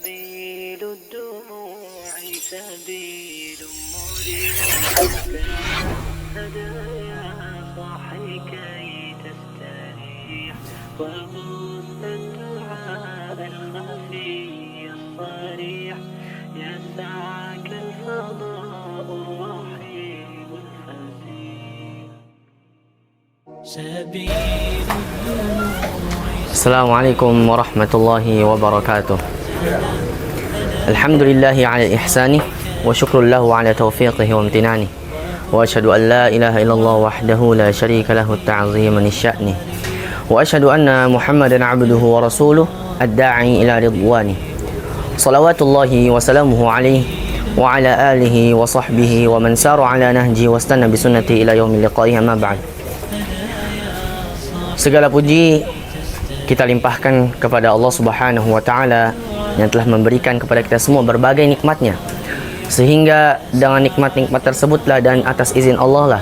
سبيل الدموع سبيل مريح هدى يا صاحي كي تستريح وغص الدعاء الخفي الصريح يسعك الفضاء الرحيم الفسيح سبيل الدموع. Assalamualaikum warahmatullahi wabarakatuh. Alhamdulillahi ala ihsanih wa syukrullahu ala taufiqihi wa amtinani wa ashhadu an la ilaha illallah wahdahu la syarika lahu ta'ziman lisya'ni wa ashhadu anna Muhammadan abduhu wa rasuluh ad-da'i ila ridwani salawatullahi wa salamuhu alaihi wa ala alihi wa sahbihi wa man sara ala nahji wa istanna bi sunnati ila yaumil liqa'i amma ba'd. Segala puji kita limpahkan kepada Allah Subhanahu wa Ta'ala yang telah memberikan kepada kita semua berbagai nikmatnya, sehingga dengan nikmat-nikmat tersebutlah dan atas izin Allah lah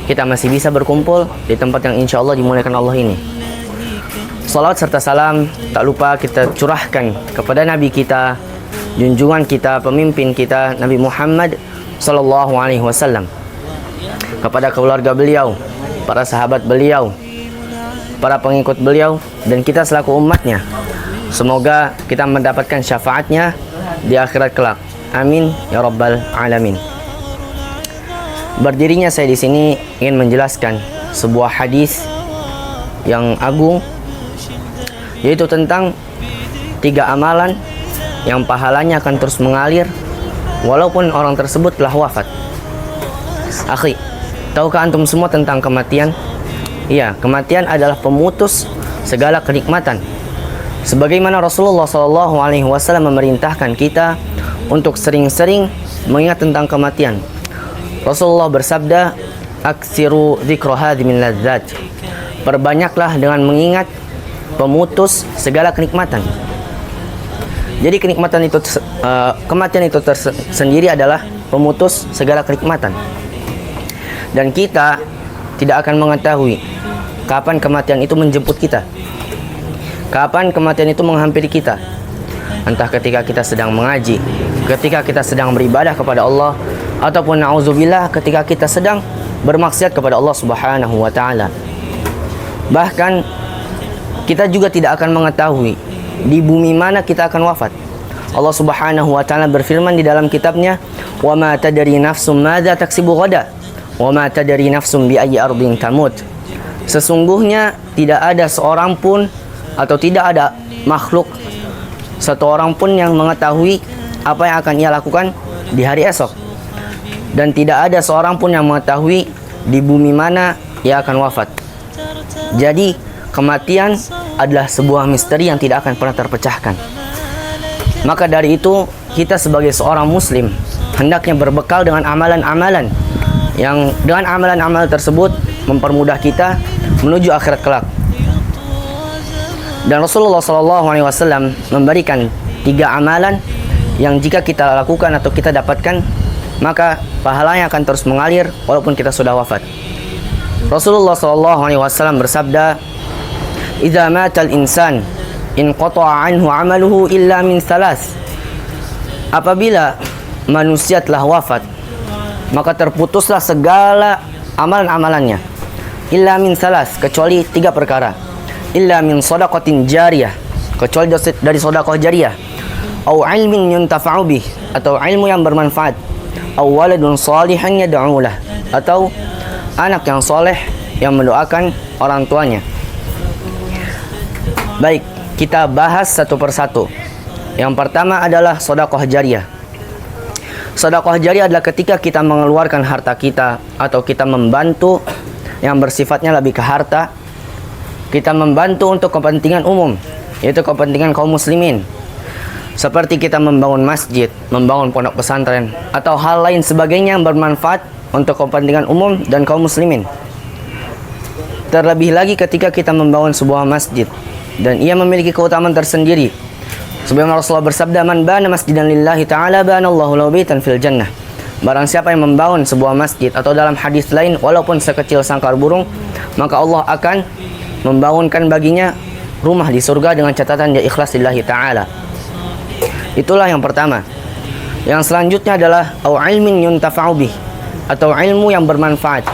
kita masih bisa berkumpul di tempat yang insya Allah dimuliakan Allah ini. Salawat serta salam tak lupa kita curahkan kepada Nabi kita, junjungan kita, pemimpin kita, Nabi Muhammad Sallallahu Alaihi Wasallam, kepada keluarga beliau, para sahabat beliau, para pengikut beliau, dan kita selaku umatnya. Semoga kita mendapatkan syafaatnya di akhirat kelak. Amin ya rabbal alamin. Berdirinya saya di sini ingin menjelaskan sebuah hadis yang agung, yaitu tentang 3 amalan yang pahalanya akan terus mengalir walaupun orang tersebut telah wafat. Akhi, tahukah antum semua tentang kematian? Iya, kematian adalah pemutus segala kenikmatan. Sebagaimana Rasulullah SAW memerintahkan kita untuk sering-sering mengingat tentang kematian. Rasulullah bersabda, "Aksiru dzikra hadhimil ladzat." Perbanyaklah dengan mengingat pemutus segala kenikmatan. Jadi kenikmatan itu, kematian itu sendiri adalah pemutus segala kenikmatan. Dan kita tidak akan mengetahui kapan kematian itu menjemput kita, kapan kematian itu menghampiri kita. Entah ketika kita sedang mengaji, ketika kita sedang beribadah kepada Allah, ataupun na'udzubillah ketika kita sedang bermaksiat kepada Allah Subhanahu wa Ta'ala. Bahkan kita juga tidak akan mengetahui di bumi mana kita akan wafat. Allah Subhanahu wa Ta'ala berfirman di dalam kitabnya, "Wa ma tadri nafsum madza taksibu ghada wa ma tadri nafsum bi ayyi ardin tamut." Sesungguhnya tidak ada seorang pun atau tidak ada makhluk satu orang pun yang mengetahui apa yang akan ia lakukan di hari esok, dan tidak ada seorang pun yang mengetahui di bumi mana ia akan wafat. Jadi kematian adalah sebuah misteri yang tidak akan pernah terpecahkan. Maka dari itu kita sebagai seorang muslim hendaknya berbekal dengan amalan-amalan yang dengan amalan-amalan tersebut mempermudah kita menuju akhirat kelak. Dan Rasulullah SAW memberikan 3 amalan yang jika kita lakukan atau kita dapatkan, maka pahalanya akan terus mengalir walaupun kita sudah wafat. Rasulullah SAW bersabda, "Idza matal insan inqata'a anhu 'amaluhu illa min thalath." Apabila manusia telah wafat, maka terputuslah segala amalan-amalannya, illa min salas, kecuali 3 perkara. Illa min shadaqatin jariyah, kecuali dari sedekah jariyah, au ilmin yuntafa'u bih, atau ilmu yang bermanfaat, au waladun salihan yad'u lah, atau anak yang soleh yang mendoakan orang tuanya. Baik, kita bahas satu persatu. Yang pertama adalah sedekah jariyah. Sedekah jariyah adalah ketika kita mengeluarkan harta kita atau kita membantu yang bersifatnya lebih ke harta, kita membantu untuk kepentingan umum, yaitu kepentingan kaum muslimin. Seperti kita membangun masjid, membangun pondok pesantren, atau hal lain sebagainya yang bermanfaat untuk kepentingan umum dan kaum muslimin. Terlebih lagi ketika kita membangun sebuah masjid, dan ia memiliki keutamaan tersendiri. Sebagaimana Rasulullah bersabda, "Man bana masjidan lillahi ta'ala bana Allahu lahu baitan fil jannah." Barang siapa yang membangun sebuah masjid, atau dalam hadis lain, walaupun sekecil sangkar burung, maka Allah akan membangunkan baginya rumah di surga dengan catatan dia ikhlas lillahi ta'ala. Itulah yang pertama. Yang selanjutnya adalah au ilmin yuntafa'u bih, atau ilmu yang bermanfaat.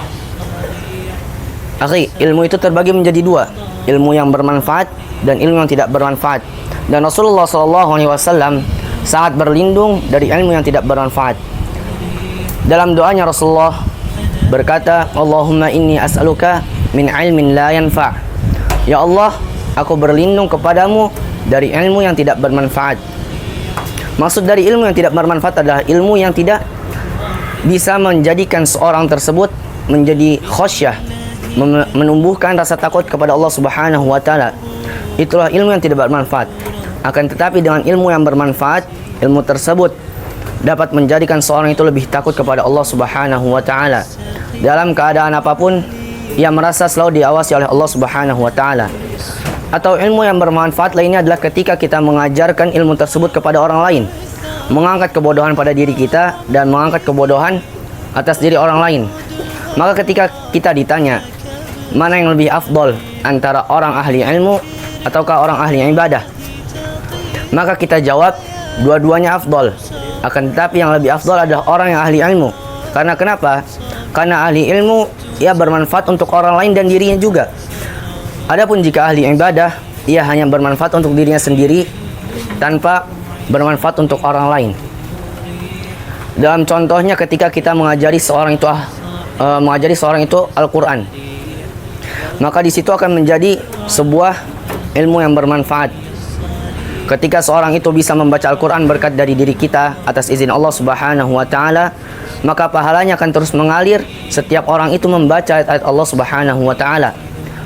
Akhi, ilmu itu terbagi menjadi dua, ilmu yang bermanfaat dan ilmu yang tidak bermanfaat. Dan Rasulullah SAW sangat berlindung dari ilmu yang tidak bermanfaat. Dalam doanya Rasulullah berkata, Allahumma inni as'aluka min ilmin la yanfa'. Ya Allah, aku berlindung kepadamu dari ilmu yang tidak bermanfaat. Maksud dari ilmu yang tidak bermanfaat adalah ilmu yang tidak bisa menjadikan seorang tersebut menjadi khasyah, menumbuhkan rasa takut kepada Allah Subhanahu wa taala. Itulah ilmu yang tidak bermanfaat. Akan tetapi dengan ilmu yang bermanfaat, ilmu tersebut dapat menjadikan seorang itu lebih takut kepada Allah Subhanahu wa taala. Dalam keadaan apapun, ia merasa selalu diawasi oleh Allah Subhanahu wa taala. Atau ilmu yang bermanfaat lainnya adalah ketika kita mengajarkan ilmu tersebut kepada orang lain, mengangkat kebodohan pada diri kita dan mengangkat kebodohan atas diri orang lain. Maka ketika kita ditanya mana yang lebih afdol antara orang ahli ilmu ataukah orang ahli ibadah, maka kita jawab dua-duanya afdol. Akan tetapi yang lebih afdol adalah orang yang ahli ilmu. Karena kenapa? Karena ahli ilmu ia bermanfaat untuk orang lain dan dirinya juga. Adapun jika ahli ibadah, ia hanya bermanfaat untuk dirinya sendiri tanpa bermanfaat untuk orang lain. Dalam contohnya ketika kita mengajari seorang itu Al-Quran, maka di situ akan menjadi sebuah ilmu yang bermanfaat. Ketika seorang itu bisa membaca Al-Quran berkat dari diri kita atas izin Allah Subhanahu wa taala, maka pahalanya akan terus mengalir setiap orang itu membaca ayat-ayat Allah Subhanahu wa taala.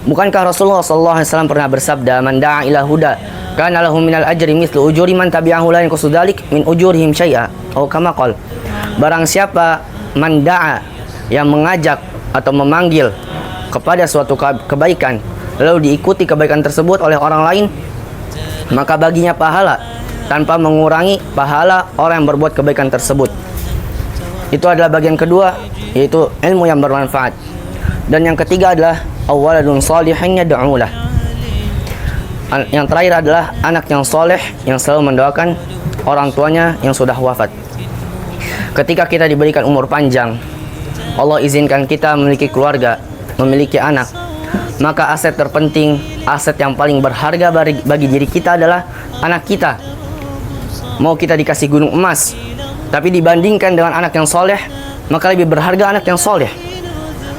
Bukankah Rasulullah SAW pernah bersabda, "Man da'a ila huda, kana lahu minal ajri mithlu ujuri man tabi'ahu la yanqusu dzalik min ujurihim syai'a." Atau kama qala, barang siapa man da'a, yang mengajak atau memanggil kepada suatu kebaikan, lalu diikuti kebaikan tersebut oleh orang lain, maka baginya pahala tanpa mengurangi pahala orang yang berbuat kebaikan tersebut. Itu adalah bagian kedua, yaitu ilmu yang bermanfaat. Dan yang ketiga adalah awaladun salihin yad'ulah. Yang terakhir adalah anak yang soleh yang selalu mendoakan orang tuanya yang sudah wafat. Ketika kita diberikan umur panjang, Allah izinkan kita memiliki keluarga, memiliki anak, maka aset terpenting, aset yang paling berharga bagi diri kita adalah anak kita. Mau kita dikasih gunung emas, tapi dibandingkan dengan anak yang soleh, maka lebih berharga anak yang soleh.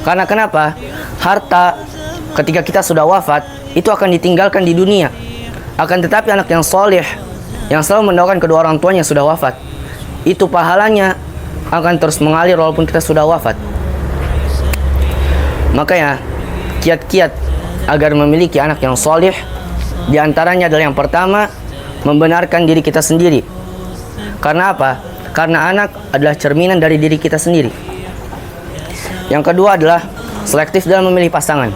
Karena kenapa? Harta ketika kita sudah wafat itu akan ditinggalkan di dunia. Akan tetapi anak yang soleh yang selalu mendoakan kedua orang tuanya yang sudah wafat, itu pahalanya akan terus mengalir walaupun kita sudah wafat. Makanya kiat-kiat agar memiliki anak yang soleh, diantaranya adalah yang pertama, membenarkan diri kita sendiri. Karena apa? Karena anak adalah cerminan dari diri kita sendiri. Yang kedua adalah selektif dalam memilih pasangan.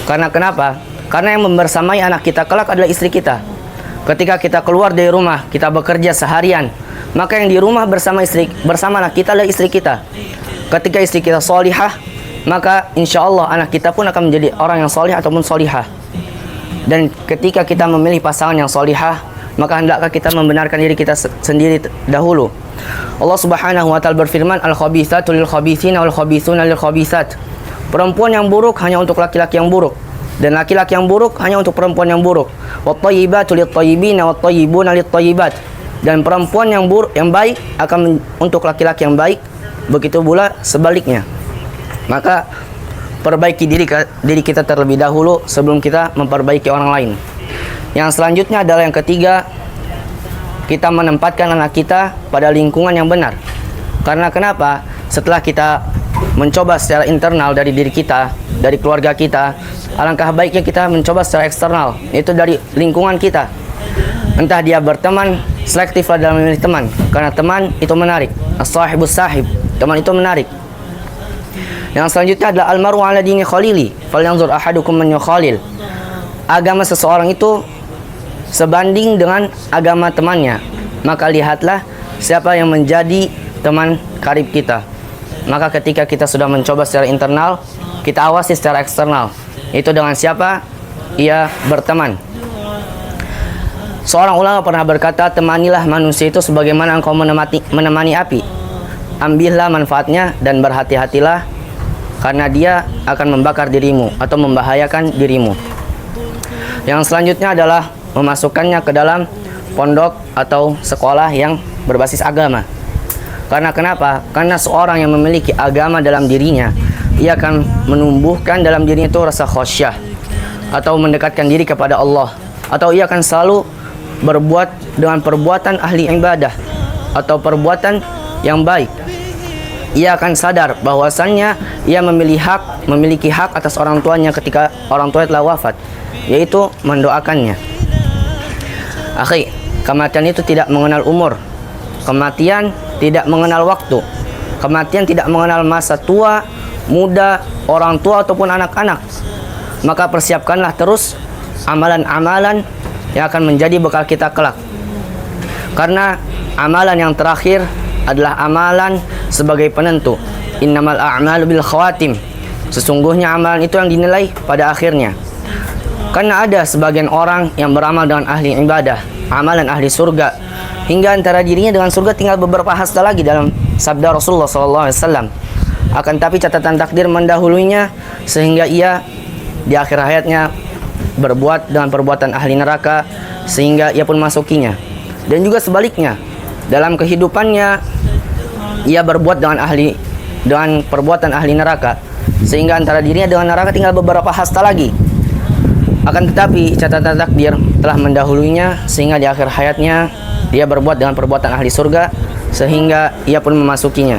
Karena kenapa? Karena yang membersamai anak kita kelak adalah istri kita. Ketika kita keluar dari rumah, kita bekerja seharian, maka yang di rumah bersama anak kita adalah istri kita. Ketika istri kita solihah, maka insya Allah anak kita pun akan menjadi orang yang solih ataupun solihah. Dan ketika kita memilih pasangan yang solihah, maka hendakkah kita membenarkan diri kita sendiri dahulu. Allah Subhanahu wa taala berfirman, al-khabithatu lil-khabithina wal-khabithuna lil-khabithat. Perempuan yang buruk hanya untuk laki-laki yang buruk, dan laki-laki yang buruk hanya untuk perempuan yang buruk. Wat-thayyibatu lit-thayyibina wat-thayyibuna lit-thayyibat. Dan perempuan yang buruk, yang baik akan untuk laki-laki yang baik, begitu pula sebaliknya. Maka perbaiki diri kita terlebih dahulu sebelum kita memperbaiki orang lain. Yang selanjutnya adalah yang ketiga, kita menempatkan anak kita pada lingkungan yang benar. Karena kenapa? Setelah kita mencoba secara internal dari diri kita, dari keluarga kita, alangkah baiknya kita mencoba secara eksternal, yaitu dari lingkungan kita. Entah dia berteman, selektiflah dalam memilih teman, karena teman itu menarik. As-sahibus sahib, teman itu menarik. Yang selanjutnya adalah al-mar'u ala dini khalili, falyanzur ahadukum man yukhalil. Agama seseorang itu sebanding dengan agama temannya, maka lihatlah siapa yang menjadi teman karib kita. Maka ketika kita sudah mencoba secara internal, kita awasi secara eksternal, itu dengan siapa ia berteman. Seorang ulama pernah berkata, temanilah manusia itu sebagaimana engkau menemani api. Ambillah manfaatnya dan berhati-hatilah, karena dia akan membakar dirimu atau membahayakan dirimu. Yang selanjutnya adalah memasukkannya ke dalam pondok atau sekolah yang berbasis agama. Karena kenapa? Karena seorang yang memiliki agama dalam dirinya, ia akan menumbuhkan dalam dirinya itu rasa khasyah atau mendekatkan diri kepada Allah, atau ia akan selalu berbuat dengan perbuatan ahli ibadah atau perbuatan yang baik. Ia akan sadar bahwasannya ia memiliki hak atas orang tuanya ketika orang tua telah wafat, yaitu mendoakannya. Akhi, kematian itu tidak mengenal umur. Kematian tidak mengenal waktu. Kematian tidak mengenal masa tua, muda, orang tua ataupun anak-anak. Maka persiapkanlah terus amalan-amalan yang akan menjadi bekal kita kelak. Karena amalan yang terakhir adalah amalan sebagai penentu. Innamal a'malu bil khawatim. Sesungguhnya amalan itu yang dinilai pada akhirnya. Karena ada sebagian orang yang beramal dengan ahli ibadah, amalan ahli surga, hingga antara dirinya dengan surga tinggal beberapa hasta lagi dalam sabda Rasulullah SAW. Akan tapi catatan takdir mendahulunya sehingga ia di akhir hayatnya berbuat dengan perbuatan ahli neraka sehingga ia pun masukinya. Dan juga sebaliknya, dalam kehidupannya ia berbuat dengan perbuatan ahli neraka sehingga antara dirinya dengan neraka tinggal beberapa hasta lagi. Akan tetapi catatan takdir telah mendahulunya sehingga di akhir hayatnya dia berbuat dengan perbuatan ahli surga sehingga ia pun memasukinya.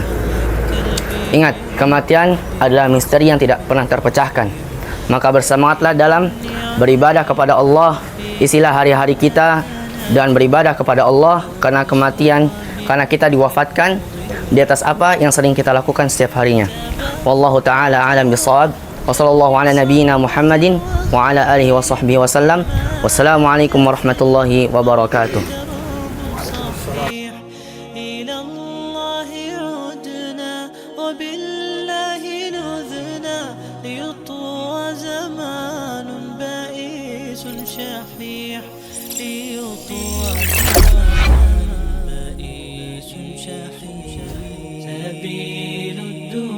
Ingat, kematian adalah misteri yang tidak pernah terpecahkan. Maka bersemangatlah dalam beribadah kepada Allah. Isilah hari-hari kita dan beribadah kepada Allah, karena kematian, karena kita diwafatkan di atas apa yang sering kita lakukan setiap harinya. Wallahu ta'ala alam bisawab. Wa sallallahu ala nabiyyina Muhammadin wa ala alihi wa sahbihi wa sallam. Wassalamualaikum warahmatullahi wabarakatuh. إلى الله عدنا وبالله نذنا ليطوى زمان بائس شحيح ليطوى زمان بائس شحيح سبيل